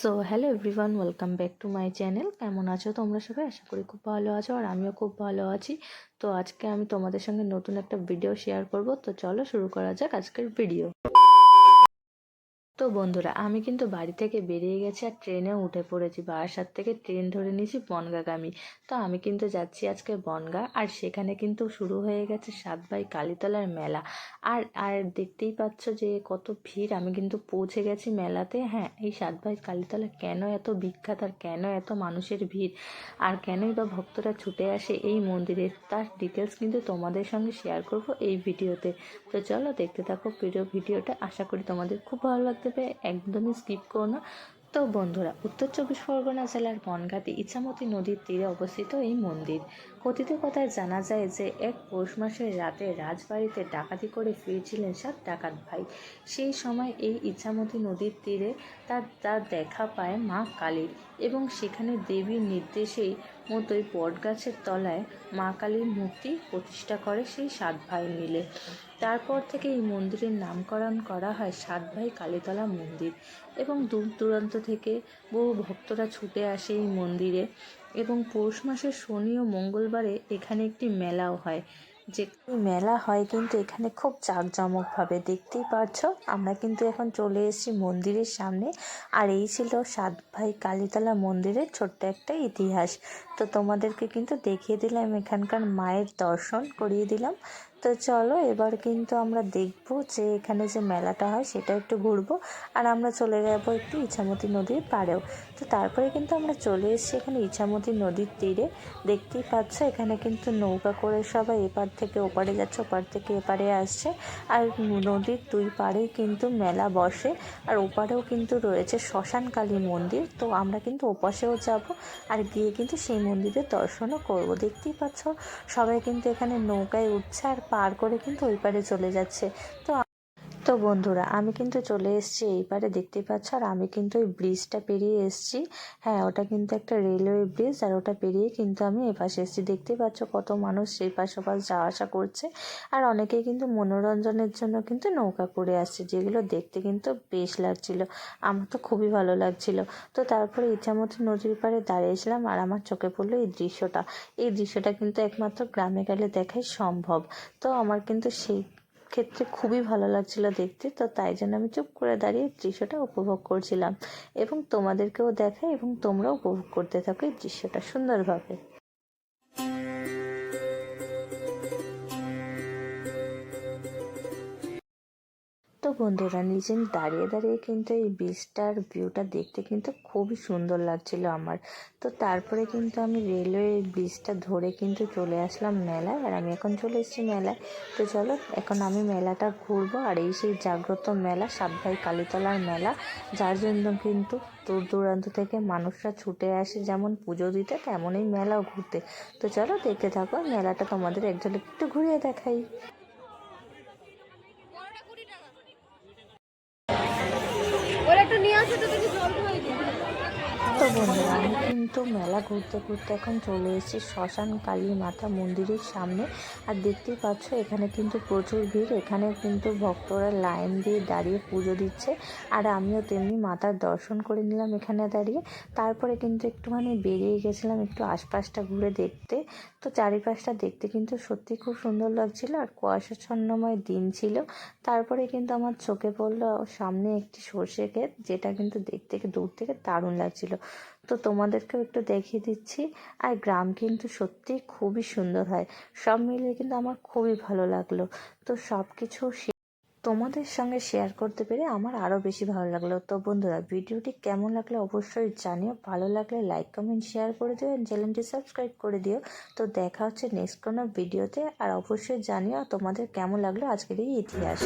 So hello everyone, welcome back to my channel. কেমন আছো তোমরা সবাই? আশা করি খুব ভালো আছো, আর আমিও খুব ভালো আছি। তো আজকে আমি তোমাদের সঙ্গে নতুন একটা ভিডিও শেয়ার করব। তো চলো শুরু করা যাক আজকের ভিডিও। তো বন্ধুরা, আমি কিন্তু বাড়ি থেকে বেরিয়ে গেছি আর ট্রেনে উঠে পড়েছি। বারাসাত থেকে ট্রেন ধরে নিয়েছি বনগাগামী। তো আমি কিন্তু যাচ্ছি আজকে বনগাঁ, আর সেখানে কিন্তু শুরু হয়ে গেছে 7 ভাই কালীতলার মেলা। আর আর দেখতেই পাচ্ছ যে কত ভিড়। আমি কিন্তু পৌঁছে গেছি মেলাতে। হ্যাঁ, এই 7 ভাই কালীতলা কেন এত বিখ্যাত, আর কেন এত মানুষের ভিড়, আর কেনই বা ভক্তরা ছুটে আসে এই মন্দিরে, তার ডিটেলস কিন্তু তোমাদের সঙ্গে শেয়ার করব এই ভিডিওতে। তো চলো দেখতে থাকো ভিডিওটা। আশা করি তোমাদের খুব ভালো লাগতে পারে, একদমই স্কিপ করো না। তো বন্ধুরা, উত্তর 24 পরগনা জেলার বনগাঁতে ইছামতি নদীর তীরে অবস্থিত এই মন্দির। কথিত কথায় জানা যায় যে এক পৌষ মাসের রাতে রাজবাড়িতে ডাকাতি করে ফিরছিলেন 7 ডাকাত ভাই। সেই সময় এই ইছামতি নদীর তীরে তার দেখা পায় মা কালীর, এবং সেখানে দেবীর নির্দেশেই মতোই বটগাছের তলায় মা কালীর মূর্তি প্রতিষ্ঠা করে সেই 7 ভাই মিলে। তারপর থেকে এই মন্দিরের নামকরণ করা হয় 7 ভাই কালীতলা মন্দির, এবং দূর দূরান্ত থেকে বহু ভক্তরা ছুটে আসে এই মন্দিরে। এবং পৌষ মাসের শনি ও মঙ্গলবারে এখানে একটি মেলাও হয়। যে মেলা হয় কিন্তু এখানে খুব জাঁকজমকভাবে, দেখতেই পারছো। আমরা কিন্তু এখন চলে এসেছি মন্দিরের সামনে, আর এই ছিল 7 ভাই কালীতলা মন্দিরের ছোট্ট একটা ইতিহাস। তো তোমাদেরকে কিন্তু দেখিয়ে দিলাম, এখানকার মায়ের দর্শন করিয়ে দিলাম। তো চলো এবার কিন্তু আমরা দেখব যে এখানে যে মেলাটা হয় সেটা একটু ঘুরবো, আর আমরা চলে যাবো একটু ইছামতি নদীর পাড়েও। তো তারপরে কিন্তু আমরা চলে এসেছি এখানে ইছামতি নদীর তীরে। দেখতেই পাচ্ছ এখানে কিন্তু নৌকা করে সবাই এপার থেকে ওপারে যাচ্ছে, ওপার থেকে এপারে আসছে। আর নদীর দুই পাড়েই কিন্তু মেলা বসে, আর ওপারেও কিন্তু রয়েছে শ্মশান কালী মন্দির। তো আমরা কিন্তু ওপাশেও যাব, আর গিয়ে কিন্তু সেই মন্দিরের দর্শনও করব। দেখতেই পাচ্ছ সবাই কিন্তু এখানে নৌকায় উঠছে, আর পার করে কিন্তু ওই পারে চলে যাচ্ছে। তো বন্ধুরা, আমি কিন্তু চলে এসেছি এই পারে, দেখতেই পাচ্ছ। আর আমি কিন্তু ওই ব্রিজটা পেরিয়ে এসেছি। হ্যাঁ, ওটা কিন্তু একটা রেলওয়ে ব্রিজ, আর ওটা পেরিয়ে কিন্তু আমি এপাশে এসেছি। দেখতেই পাচ্ছ কত মানুষ সেই পাশ ওপাশ যাওয়া আসা করছে, আর অনেকেই কিন্তু মনোরঞ্জনের জন্য কিন্তু নৌকা করে আসছে, যেগুলো দেখতে কিন্তু বেশ লাগছিল। আমার তো খুবই ভালো লাগছিল। তো তারপরে ইছামতি নদীর পাড়ে দাঁড়িয়েছিলাম, আর আমার চোখে পড়লো এই দৃশ্যটা কিন্তু একমাত্র গ্রামে গেলে দেখাই সম্ভব। তো আমার কিন্তু সেই ক্ষেত্রে খুবই ভালো লাগছিল দেখতে। তো তাই জন্য আমি চুপ করে দাঁড়িয়ে দৃশ্যটা উপভোগ করছিলাম, এবং তোমাদেরকেও দেখাই, এবং তোমরাও উপভোগ করতে থাকো এই দৃশ্যটা সুন্দরভাবে। তো বন্ধুরা, নিচে দাঁড়িয়ে দাঁড়িয়ে কিন্তু এই বীজটার ভিউটা দেখতে কিন্তু খুবই সুন্দর লাগছিল আমার। তো তারপরে কিন্তু আমি রেলওয়ে ব্রিজটা ধরে কিন্তু চলে আসলাম মেলায়, আর আমি এখন চলে এসেছি মেলায়। তো চলো এখন আমি মেলাটা ঘুরবো। আর এই সেই জাগ্রত মেলা, 7 ভাই কালীতলার মেলা, যার জন্য কিন্তু দূর দূরান্ত থেকে মানুষরা ছুটে আসে যেমন পুজো দিতে, তেমনই মেলাও ঘুরতে। তো চলো দেখতে থাকো, মেলাটা তোমাদের একটু ঘুরিয়ে দেখাই। তো বন্ধুরা, আমি কিন্তু মেলা ঘুরতে ঘুরতে এখন চলে এসেছি শ্মশান কালী মাতা মন্দিরের সামনে। আর দেখতেই পাচ্ছ এখানে কিন্তু প্রচুর ভিড়। এখানে কিন্তু ভক্তরা লাইন দিয়ে দাঁড়িয়ে পুজো দিচ্ছে, আর আমিও তেমনি মাতার দর্শন করে নিলাম এখানে দাঁড়িয়ে। তারপরে কিন্তু একটুখানি বেরিয়ে গেছিলাম একটু আশপাশটা ঘুরে দেখতে। তো চারিপাশটা দেখতে কিন্তু সত্যি খুব সুন্দর লাগছিল, আর কুয়াশাচ্ছন্নময় দিন ছিল। তারপরে কিন্তু আমার চোখে পড়লো সামনে একটি সর্ষে ক্ষেত, যেটা কিন্তু দেখতে দূর থেকে দারুণ লাগছিল। তো তোমাদেরকেও একটু দেখিয়ে দিচ্ছি। আর গ্রাম কিন্তু সত্যিই খুবই সুন্দর হয়। সব মিলিয়ে কিন্তু আমার খুবই ভালো লাগলো। তো সব কিছু তোমাদের সঙ্গে শেয়ার করতে পেরে আমার আরও বেশি ভালো লাগলো। তো বন্ধুরা, ভিডিওটি কেমন লাগলো অবশ্যই জানিও। ভালো লাগলে লাইক কমেন্ট শেয়ার করে দিও, চ্যানেলটি সাবস্ক্রাইব করে দিও। তো দেখা হচ্ছে নেক্সট কোনো ভিডিওতে, আর অবশ্যই জানিও তোমাদের কেমন লাগলো আজকের এই ইতিহাস।